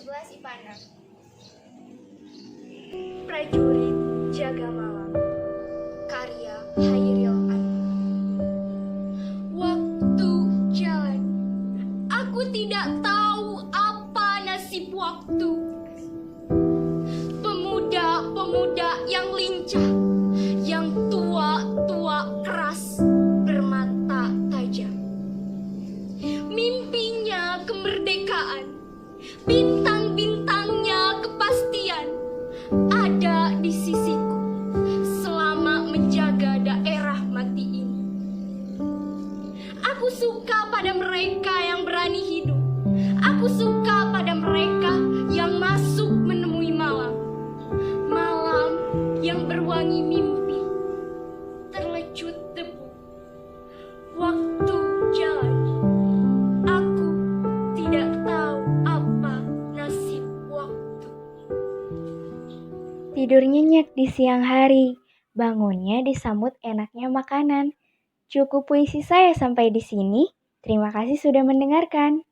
11 IPA 6. Prajurit Jaga Malam, karya Hairil Anwar. Waktu jalan, aku tidak tahu apa nasib waktu. Pemuda-pemuda yang lincah, yang tua-tua keras, bermata tajam. Mimpinya kemerdekaan, bintang-bintangnya kepastian, ada di sisiku selama menjaga daerah mati ini. Aku suka pada mereka yang berani hidup. Aku suka pada mereka yang masuk menemui malam. Malam yang berwangi mimpi, terlecut debu. Waktu jalan, aku tidak tahu apa nasib waktu. Tidur nyenyak di siang hari, bangunnya disambut enaknya makanan. Cukup puisi saya sampai di sini. Terima kasih sudah mendengarkan.